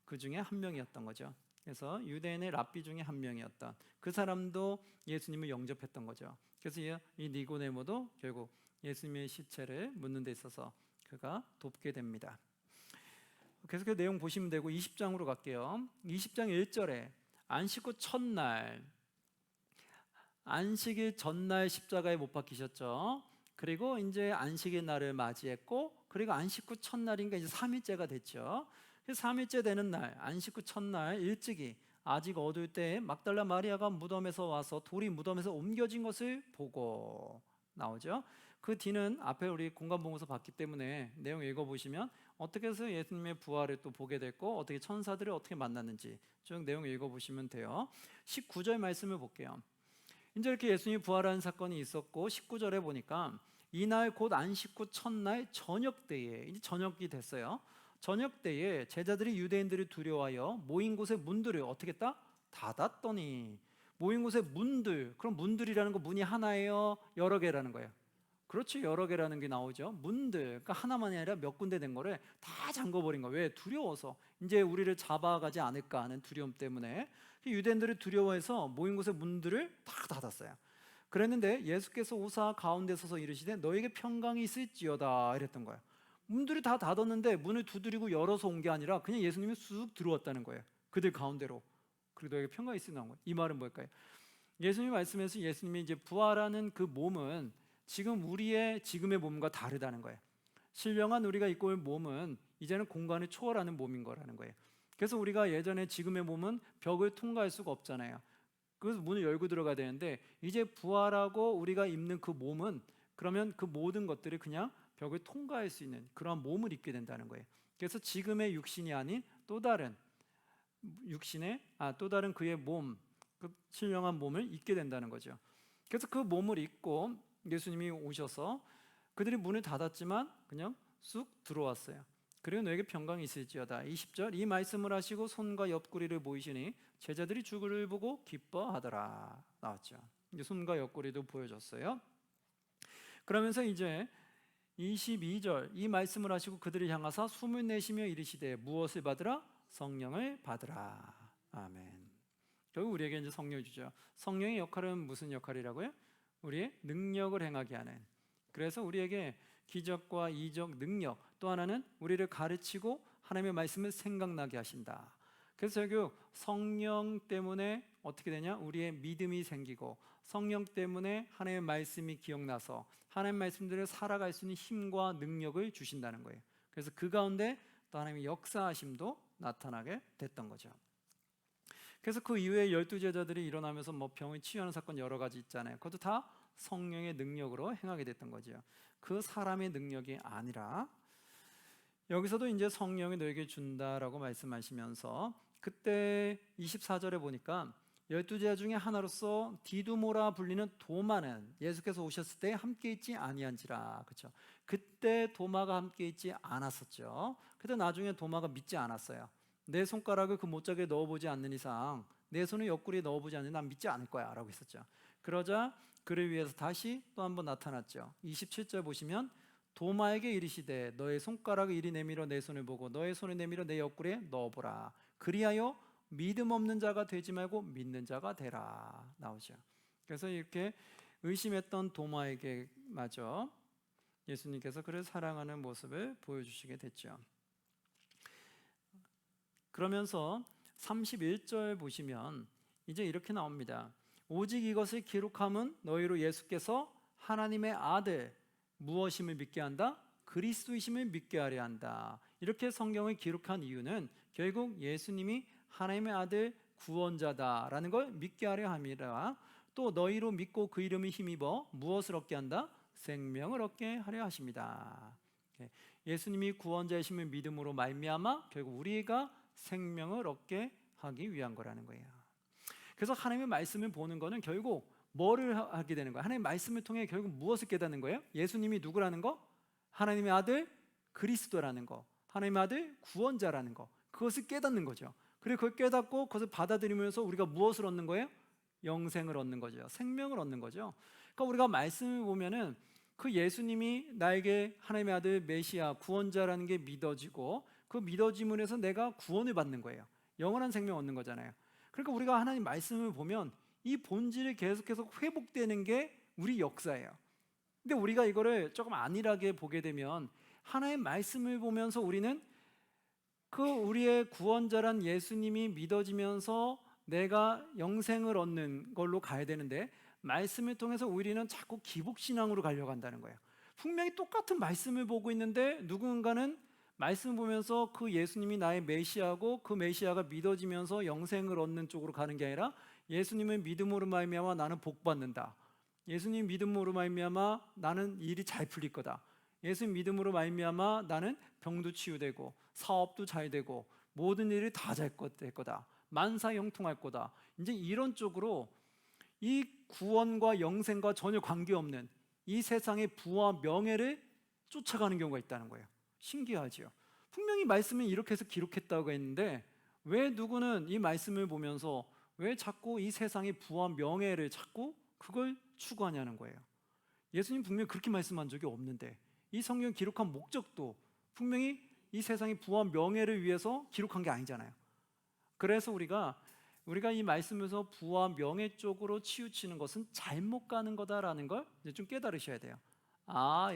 그 중에 한 명이었던 거죠. 그래서 유대인의 랍비 중에 한 명이었던 그 사람도 예수님을 영접했던 거죠. 그래서 이 니고데모도 결국 예수님의 시체를 묻는 데 있어서 그가 돕게 됩니다. 계속 그 내용 보시면 되고 20장으로 갈게요. 20장 1절에 안식 후 첫날 안식일 전날 십자가에 못 박히셨죠. 그리고 이제 안식일 날을 맞이했고, 그리고 안식 후 첫날인가 이제 3일째가 됐죠. 3일째 되는 날, 안식 후 첫날 일찍이 아직 어두울 때 막달라 마리아가 무덤에서 와서 돌이 무덤에서 옮겨진 것을 보고 나오죠. 그 뒤는 앞에 우리 공간 보면서 봤기 때문에 내용 읽어보시면 어떻게 해서 예수님의 부활을 또 보게 됐고 어떻게 천사들을 어떻게 만났는지 쭉 내용 읽어보시면 돼요. 19절 말씀을 볼게요. 이제 이렇게 예수님이 부활하는 사건이 있었고 19절에 보니까 이날 곧 안식 후 첫날 저녁 때에, 이제 저녁이 됐어요. 저녁 때에 제자들이 유대인들을 두려워하여 모인 곳의 문들을 어떻게 했다? 닫았더니. 모인 곳의 문들, 그럼 문들이라는 거 문이 하나예요? 여러 개라는 거예요? 그렇죠, 여러 개라는 게 나오죠. 문들, 그러니까 하나만이 아니라 몇 군데 된 거를 다 잠궈버린 거예요. 왜? 두려워서 이제 우리를 잡아가지 않을까 하는 두려움 때문에 유대인들을 두려워해서 모인 곳의 문들을 다 닫았어요. 그랬는데 예수께서 오사 가운데 서서 이르시되 너에게 평강이 있을지어다 이랬던 거예요. 문들이 다 닫았는데 문을 두드리고 열어서 온 게 아니라 그냥 예수님이 쑥 들어왔다는 거예요. 그들 가운데로. 그리고 너에게 평강이 있으리 나온 거예요. 이 말은 뭘까요? 예수님이 말씀해서 예수님이 이제 부활하는 그 몸은 지금 우리의 지금의 몸과 다르다는 거예요. 신령한 우리가 입고 올 몸은 이제는 공간을 초월하는 몸인 거라는 거예요. 그래서 우리가 예전에 지금의 몸은 벽을 통과할 수가 없잖아요. 그래서 문을 열고 들어가야 되는데 이제 부활하고 우리가 입는 그 몸은 그러면 그 모든 것들이 그냥 벽을 통과할 수 있는 그러한 몸을 입게 된다는 거예요. 그래서 지금의 육신이 아닌 또 다른 또 다른 그의 몸, 그 신령한 몸을 입게 된다는 거죠. 그래서 그 몸을 입고 예수님이 오셔서 그들이 문을 닫았지만 그냥 쑥 들어왔어요. 그리고 너에게 평강이 있을지어다. 20절 이 말씀을 하시고 손과 옆구리를 보이시니 제자들이 주를 보고 기뻐하더라 나왔죠. 이제 손과 옆구리도 보여줬어요. 그러면서 이제 22절 이 말씀을 하시고 그들을 향하사 숨을 내쉬며 이르시되 무엇을 받으라? 성령을 받으라. 아멘. 결국 우리에게 이제 성령을 주죠. 성령의 역할은 무슨 역할이라고요? 우리의 능력을 행하게 하는. 그래서 우리에게 기적과 이적, 능력, 또 하나는 우리를 가르치고 하나님의 말씀을 생각나게 하신다. 그래서 결국 성령 때문에 어떻게 되냐? 우리의 믿음이 생기고 성령 때문에 하나님의 말씀이 기억나서 하나님의 말씀대로 살아갈 수 있는 힘과 능력을 주신다는 거예요. 그래서 그 가운데 또 하나님의 역사하심도 나타나게 됐던 거죠. 그래서 그 이후에 12제자들이 일어나면서 뭐 병을 치유하는 사건 여러 가지 있잖아요. 그것도 다 성령의 능력으로 행하게 됐던 거죠. 그 사람의 능력이 아니라 여기서도 이제 성령이 너에게 준다라고 말씀하시면서 그때 24절에 보니까 12제자 중에 하나로서 디두모라 불리는 도마는 예수께서 오셨을 때 함께 있지 아니한지라. 그렇죠? 그때 도마가 함께 있지 않았었죠. 그때 나중에 도마가 믿지 않았어요. 내 손가락을 그 못자국에 넣어보지 않는 이상 내 손을 옆구리에 넣어보지 않는 난 믿지 않을 거야 라고 했었죠. 그러자 그를 위해서 다시 또 한 번 나타났죠. 27절 보시면 도마에게 이르시되 너의 손가락을 이리 내밀어 내 손을 보고 너의 손을 내밀어 내 옆구리에 넣어보라. 그리하여 믿음 없는 자가 되지 말고 믿는 자가 되라 나오죠. 그래서 이렇게 의심했던 도마에게 마저 예수님께서 그를 사랑하는 모습을 보여주시게 됐죠. 그러면서 31절 보시면 이제 이렇게 나옵니다. 오직 이것을 기록함은 너희로 예수께서 하나님의 아들 무엇임을 믿게 한다? 그리스도이심을 믿게 하려 한다. 이렇게 성경을 기록한 이유는 결국 예수님이 하나님의 아들 구원자다라는 걸 믿게 하려 함이라. 또 너희로 믿고 그 이름에 힘입어 무엇을 얻게 한다? 생명을 얻게 하려 하십니다. 예수님이 구원자이심을 믿음으로 말미암아 결국 우리가 생명을 얻게 하기 위한 거라는 거예요. 그래서 하나님의 말씀을 보는 거는 결국 뭐를 하게 되는 거예요? 하나님의 말씀을 통해 결국 무엇을 깨닫는 거예요? 예수님이 누구라는 거? 하나님의 아들 그리스도라는 거, 하나님의 아들 구원자라는 거, 그것을 깨닫는 거죠. 그리고 그걸 깨닫고 그것을 받아들이면서 우리가 무엇을 얻는 거예요? 영생을 얻는 거죠. 생명을 얻는 거죠. 그러니까 우리가 말씀을 보면은 그 예수님이 나에게 하나님의 아들 메시아 구원자라는 게 믿어지고 그 믿어짐을 해서 내가 구원을 받는 거예요. 영원한 생명 얻는 거잖아요. 그러니까 우리가 하나님 말씀을 보면 이 본질이 계속해서 회복되는 게 우리 역사예요. 근데 우리가 이거를 조금 안일하게 보게 되면 하나님의 말씀을 보면서 우리는 그 우리의 구원자란 예수님이 믿어지면서 내가 영생을 얻는 걸로 가야 되는데 말씀을 통해서 우리는 자꾸 기복신앙으로 가려고 한다는 거예요. 분명히 똑같은 말씀을 보고 있는데 누군가는 말씀 보면서 그 예수님이 나의 메시아고 그 메시아가 믿어지면서 영생을 얻는 쪽으로 가는 게 아니라 예수님을 믿음으로 말미암아 나는 복 받는다. 예수님 믿음으로 말미암아 나는 일이 잘 풀릴 거다. 예수님 믿음으로 말미암아 나는 병도 치유되고 사업도 잘 되고 모든 일이 다 잘 될 거다. 만사 형통할 거다. 이제 이런 쪽으로 이 구원과 영생과 전혀 관계없는 이 세상의 부와 명예를 쫓아가는 경우가 있다는 거예요. 신기하지요. 분명히 말씀은 이렇게 해서 기록했다고 했는데 왜 누구는 이 말씀을 보면서 왜 자꾸 이 세상의 부와 명예를 찾고 그걸 추구하냐는 거예요. 예수님 분명히 그렇게 말씀한 적이 없는데 이 성경 기록한 목적도 분명히 이 세상의 부와 명예를 위해서 기록한 게 아니잖아요. 그래서 우리가 이 말씀에서 부와 명예 쪽으로 치우치는 것은 잘못 가는 거다라는 걸 이제 좀 깨달으셔야 돼요.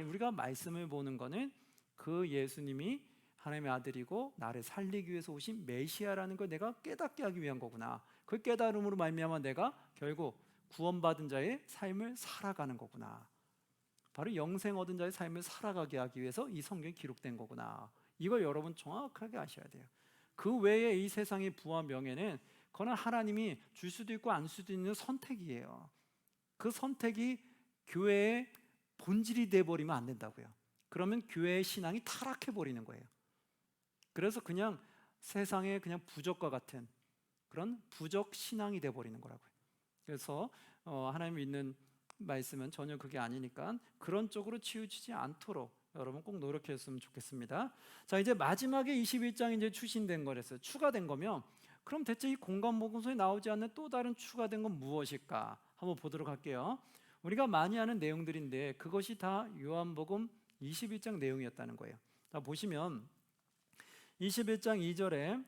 우리가 말씀을 보는 거는 그 예수님이 하나님의 아들이고 나를 살리기 위해서 오신 메시아라는 걸 내가 깨닫게 하기 위한 거구나. 그 깨달음으로 말미암아 내가 결국 구원받은 자의 삶을 살아가는 거구나. 바로 영생 얻은 자의 삶을 살아가게 하기 위해서 이 성경이 기록된 거구나. 이걸 여러분 정확하게 아셔야 돼요. 그 외에 이 세상의 부와 명예는 그건 하나님이 줄 수도 있고 안 수도 있는 선택이에요. 그 선택이 교회의 본질이 돼버리면 안 된다고요. 그러면 교회의 신앙이 타락해 버리는 거예요. 그래서 그냥 세상의 그냥 부적과 같은 그런 부적 신앙이 돼버리는 거라고요. 그래서 하나님 믿는 말씀은 전혀 그게 아니니까 그런 쪽으로 치우치지 않도록 여러분 꼭 노력했으면 좋겠습니다. 자, 이제 마지막에 21장 이제 추신된 거랬어요. 추가된 거면 그럼 대체 이 공간 복음서에 나오지 않는 또 다른 추가된 건 무엇일까? 한번 보도록 할게요. 우리가 많이 아는 내용들인데 그것이 다 요한복음 21장 내용이었다는 거예요. 자, 보시면 21장 2절에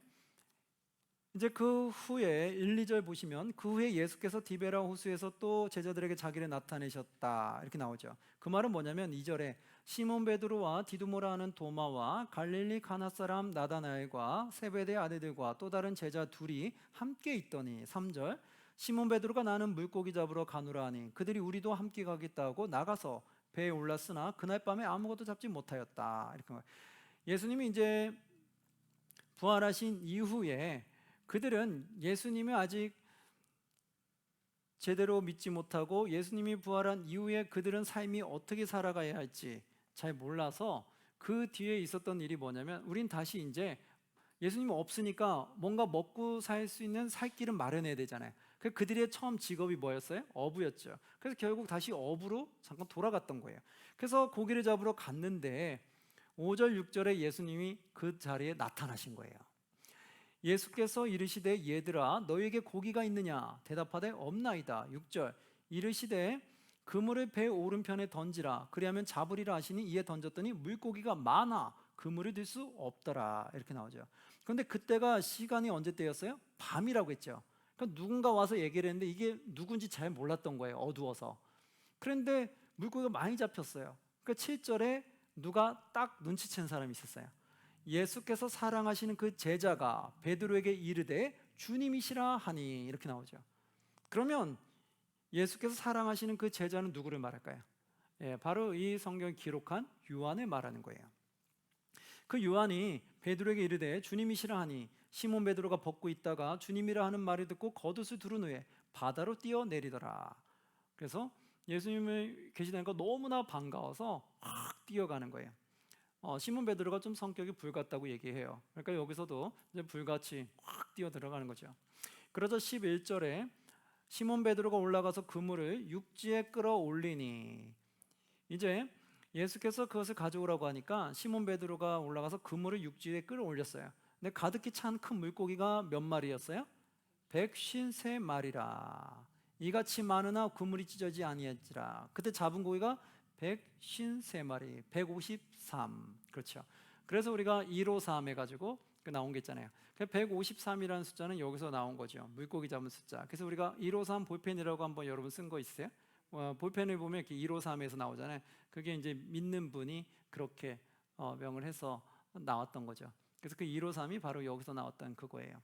이제 그 후에 1, 2절 보시면 그 후에 예수께서 디베라 호수에서 또 제자들에게 자기를 나타내셨다 이렇게 나오죠. 그 말은 뭐냐면 2절에 시몬 베드로와 디두모라 하는 도마와 갈릴리 가나 사람 나다나엘과 세베대의 아들들과 또 다른 제자 둘이 함께 있더니 3절 시몬 베드로가 나는 물고기 잡으러 가노라 하니 그들이 우리도 함께 가겠다 하고 나가서 배에 올랐으나 그날 밤에 아무것도 잡지 못하였다. 이렇게 예수님이 이제 부활하신 이후에 그들은 예수님이 아직 제대로 믿지 못하고 예수님이 부활한 이후에 그들은 삶이 어떻게 살아가야 할지 잘 몰라서 그 뒤에 있었던 일이 뭐냐면 우린 다시 이제 예수님 없으니까 뭔가 먹고 살 수 있는 살 길은 마련해야 되잖아요. 그들의 처음 직업이 뭐였어요? 어부였죠. 그래서 결국 다시 어부로 잠깐 돌아갔던 거예요. 그래서 고기를 잡으러 갔는데 5절 6절에 예수님이 그 자리에 나타나신 거예요. 예수께서 이르시되 얘들아 너희에게 고기가 있느냐 대답하되 없나이다. 6절 이르시되 그물을 배 오른편에 던지라 그리하면 잡으리라 하시니 이에 던졌더니 물고기가 많아 그물을 들 수 없더라 이렇게 나오죠. 그런데 그때가 시간이 언제 때였어요? 밤이라고 했죠. 그러니까 누군가 와서 얘기를 했는데 이게 누군지 잘 몰랐던 거예요. 어두워서. 그런데 물고기가 많이 잡혔어요. 그러니까 7절에 누가 딱 눈치챈 사람이 있었어요. 예수께서 사랑하시는 그 제자가 베드로에게 이르되 주님이시라 하니 이렇게 나오죠. 그러면 예수께서 사랑하시는 그 제자는 누구를 말할까요? 바로 이 성경 기록한 요한을 말하는 거예요. 그 요한이 베드로에게 이르되 주님이시라 하니 시몬 베드로가 벗고 있다가 주님이라 하는 말을 듣고 겉옷을 두른 후에 바다로 뛰어내리더라. 그래서 예수님을 계시다니까 너무나 반가워서 확 뛰어가는 거예요. 시몬 베드로가 좀 성격이 불같다고 얘기해요. 그러니까 여기서도 이제 불같이 확 뛰어 들어가는 거죠. 그러자 11절에 시몬 베드로가 올라가서 그물을 육지에 끌어올리니 이제 예수께서 그것을 가져오라고 하니까 시몬 베드로가 올라가서 그물을 육지에 끌어올렸어요. 근데 가득히 찬 큰 물고기가 몇 마리였어요? 153마리라. 이같이 많으나 그물이 찢어지지 아니했지라. 그때 잡은 고기가 153마리, 153. 그렇죠. 그래서 우리가 153 해가지고 나온 게 있잖아요. 153이라는 숫자는 여기서 나온 거죠. 물고기 잡은 숫자. 그래서 우리가 153 볼펜이라고 한번 여러분 쓴 거 있어요? 볼펜을 보면 이렇게 153에서 나오잖아요. 그게 이제 믿는 분이 그렇게 명을 해서 나왔던 거죠. 그래서 그 153이 바로 여기서 나왔던 그거예요.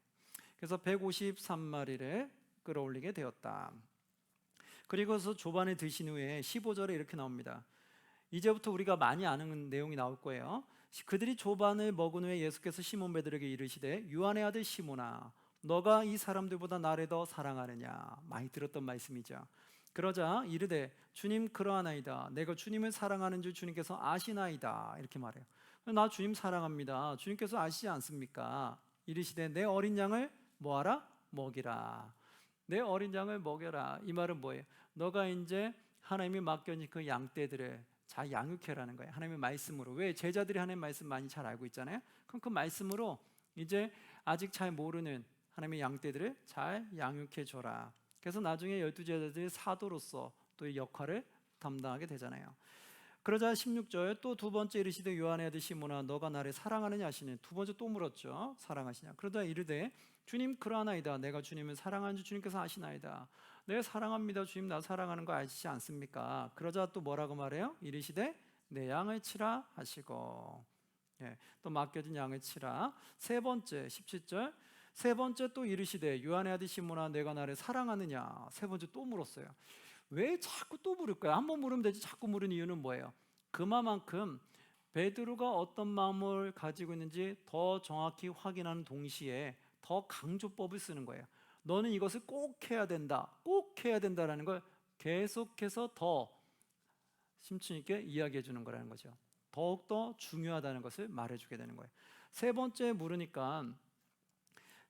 그래서 153마리를 끌어올리게 되었다. 그리고서 조반에 드신 후에 15절에 이렇게 나옵니다. 이제부터 우리가 많이 아는 내용이 나올 거예요. 그들이 조반을 먹은 후에 예수께서 시몬 베드로에게 이르시되 요한의 아들 시몬아 너가 이 사람들보다 나를 더 사랑하느냐. 많이 들었던 말씀이죠. 그러자 이르되 주님 그러하나이다. 내가 주님을 사랑하는 줄 주님께서 아시나이다. 이렇게 말해요. 나 주님 사랑합니다. 주님께서 아시지 않습니까? 이르시되 내 어린 양을 뭐하라? 먹이라. 내 어린 양을 먹여라. 이 말은 뭐예요? 너가 이제 하나님이 맡겨진 그 양떼들을 잘 양육해라는 거예요. 하나님의 말씀으로. 왜? 제자들이 하나님의 말씀 많이 잘 알고 있잖아요. 그럼 그 말씀으로 이제 아직 잘 모르는 하나님의 양떼들을 잘 양육해 줘라. 그래서 나중에 12제자들이 사도로서 또 이 역할을 담당하게 되잖아요. 그러자 16절 또 두 번째 이르시되 요한의 아들 시몬아 너가 나를 사랑하느냐 하시니 두 번째 또 물었죠. 사랑하시냐. 그러다 이르되 주님 그러하나이다. 내가 주님을 사랑하는 줄 주님께서 아시나이다. 내 사랑합니다. 주님 나 사랑하는 거 아시지 않습니까? 그러자 또 뭐라고 말해요? 이르시되 내 양을 치라 하시고 또 맡겨진 양을 치라. 세 번째 17절 세 번째 또 이르시되 요한의 아들 시몬아 내가 나를 사랑하느냐. 세 번째 또 물었어요. 왜 자꾸 또 물을까요? 한 번 물으면 되지 자꾸 물은 이유는 뭐예요? 그만큼 베드로가 어떤 마음을 가지고 있는지 더 정확히 확인하는 동시에 더 강조법을 쓰는 거예요. 너는 이것을 꼭 해야 된다. 꼭 해야 된다라는 걸 계속해서 더 심층 있게 이야기해 주는 거라는 거죠. 더욱더 중요하다는 것을 말해주게 되는 거예요. 세 번째 물으니까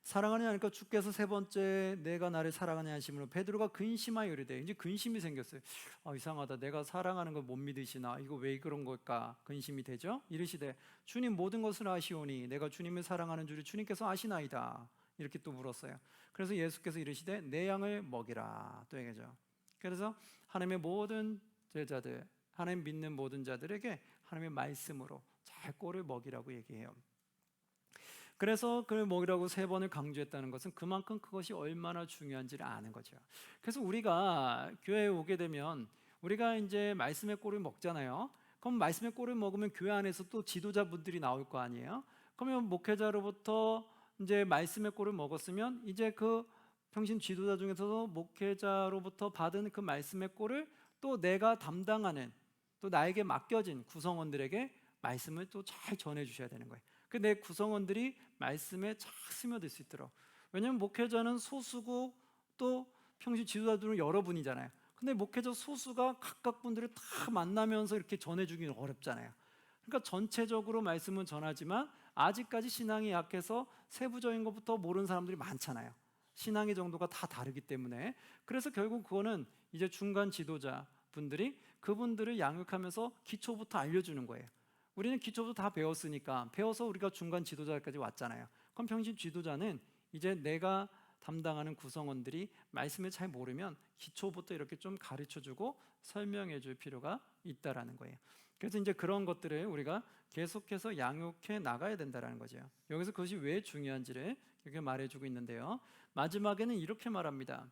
사랑하느냐 하니까 주께서 세 번째 내가 나를 사랑하느냐 하심으로 베드로가 근심하여 이르되 이제 근심이 생겼어요. 이상하다. 내가 사랑하는 걸 못 믿으시나? 이거 왜 그런 걸까? 근심이 되죠. 이르시되 주님 모든 것을 아시오니 내가 주님을 사랑하는 줄을 주님께서 아시나이다. 이렇게 또 물었어요. 그래서 예수께서 이르시되 내 양을 먹이라 또 얘기하죠. 그래서 하나님의 모든 제자들 하나님 믿는 모든 자들에게 하나님의 말씀으로 잘 꼴을 먹이라고 얘기해요. 그래서 그를 먹이라고 세 번을 강조했다는 것은 그만큼 그것이 얼마나 중요한지를 아는 거죠. 그래서 우리가 교회에 오게 되면 우리가 이제 말씀의 꼴을 먹잖아요. 그럼 말씀의 꼴을 먹으면 교회 안에서 또 지도자분들이 나올 거 아니에요. 그러면 목회자로부터 이제 말씀의 꼴을 먹었으면 이제 그 평신 지도자 중에서도 목회자로부터 받은 그 말씀의 꼴을 또 내가 담당하는 또 나에게 맡겨진 구성원들에게 말씀을 또 잘 전해 주셔야 되는 거예요. 그 내 구성원들이 말씀에 잘 스며들 수 있도록. 왜냐하면 목회자는 소수고 또 평신 지도자들은 여러분이잖아요. 근데 목회자 소수가 각각 분들을 다 만나면서 이렇게 전해주기는 어렵잖아요. 그러니까 전체적으로 말씀은 전하지만 아직까지 신앙이 약해서 세부적인 것부터 모르는 사람들이 많잖아요. 신앙의 정도가 다 다르기 때문에. 그래서 결국 그거는 이제 중간 지도자 분들이 그분들을 양육하면서 기초부터 알려주는 거예요. 우리는 기초부터 다 배웠으니까 배워서 우리가 중간 지도자까지 왔잖아요. 그럼 평신 지도자는 이제 내가 담당하는 구성원들이 말씀을 잘 모르면 기초부터 이렇게 좀 가르쳐주고 설명해 줄 필요가 있다라는 거예요. 그래서 이제 그런 것들을 우리가 계속해서 양육해 나가야 된다라는 거죠. 여기서 그것이 왜 중요한지를 이렇게 말해주고 있는데요. 마지막에는 이렇게 말합니다.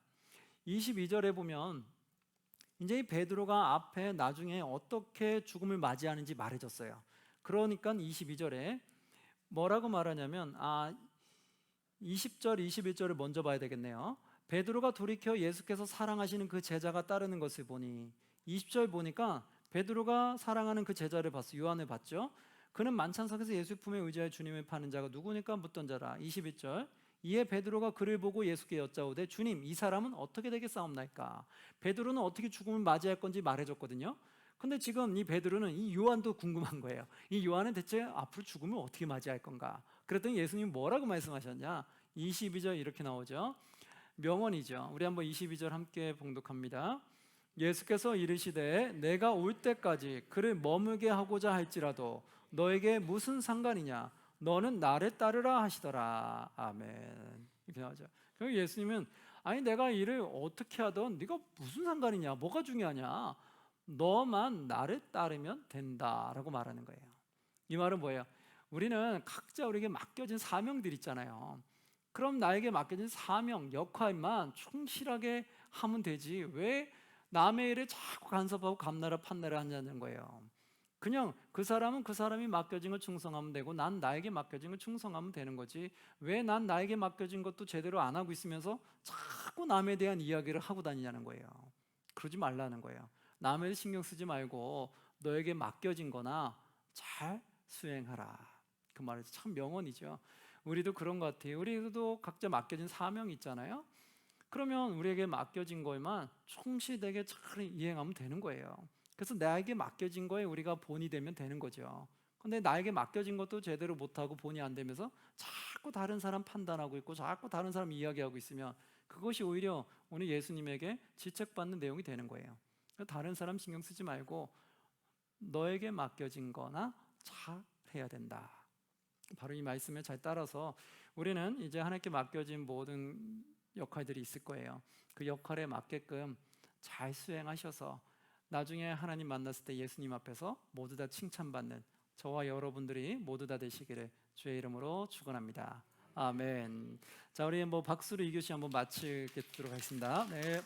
22절에 보면 이제 이 베드로가 앞에 나중에 어떻게 죽음을 맞이하는지 말해줬어요. 그러니까 22절에 뭐라고 말하냐면 20절, 21절을 먼저 봐야 되겠네요. 베드로가 돌이켜 예수께서 사랑하시는 그 제자가 따르는 것을 보니 20절 보니까 베드로가 사랑하는 그 제자를 봤어요. 요한을 봤죠. 그는 만찬석에서 예수 품에 의지하여 주님을 파는 자가 누구니까 묻던 자라. 21절 이에 베드로가 그를 보고 예수께 여짜오되 주님 이 사람은 어떻게 되겠사옵나이까. 베드로는 어떻게 죽음을 맞이할 건지 말해줬거든요. 근데 지금 이 베드로는 이 요한도 궁금한 거예요. 이 요한은 대체 앞으로 죽음을 어떻게 맞이할 건가. 그랬더니 예수님 뭐라고 말씀하셨냐. 22절 이렇게 나오죠. 명언이죠. 우리 한번 22절 함께 봉독합니다. 예수께서 이르시되 내가 올 때까지 그를 머물게 하고자 할지라도 너에게 무슨 상관이냐. 너는 나를 따르라 하시더라. 아멘. 이렇게 나오죠. 그럼 예수님은 아니 내가 일을 어떻게 하든 네가 무슨 상관이냐. 뭐가 중요하냐. 너만 나를 따르면 된다라고 말하는 거예요. 이 말은 뭐예요? 우리는 각자 우리에게 맡겨진 사명들 있잖아요. 그럼 나에게 맡겨진 사명, 역할만 충실하게 하면 되지 왜 남의 일에 자꾸 간섭하고 감나라 판나라 하냐는 거예요. 그냥 그 사람은 그 사람이 맡겨진 걸 충성하면 되고 난 나에게 맡겨진 걸 충성하면 되는 거지 왜 난 나에게 맡겨진 것도 제대로 안 하고 있으면서 자꾸 남에 대한 이야기를 하고 다니냐는 거예요. 그러지 말라는 거예요. 남의 일 신경 쓰지 말고 너에게 맡겨진 거나 잘 수행하라. 그 말이 참 명언이죠. 우리도 그런 것 같아요. 우리도 각자 맡겨진 사명이 있잖아요. 그러면 우리에게 맡겨진 거에만 충실되게 잘 이행하면 되는 거예요. 그래서 나에게 맡겨진 거에 우리가 본이 되면 되는 거죠. 근데 나에게 맡겨진 것도 제대로 못하고 본이 안 되면서 자꾸 다른 사람 판단하고 있고 자꾸 다른 사람 이야기하고 있으면 그것이 오히려 오늘 예수님에게 지책받는 내용이 되는 거예요. 다른 사람 신경 쓰지 말고 너에게 맡겨진 거나 잘 해야 된다. 바로 이 말씀에 잘 따라서 우리는 이제 하나님께 맡겨진 모든 역할들이 있을 거예요. 그 역할에 맞게끔 잘 수행하셔서 나중에 하나님 만났을 때 예수님 앞에서 모두 다 칭찬받는 저와 여러분들이 모두 다 되시기를 주의 이름으로 축원합니다. 아멘. 자, 우리 박수로 이 교시 한번 마치도록 하겠습니다. 네.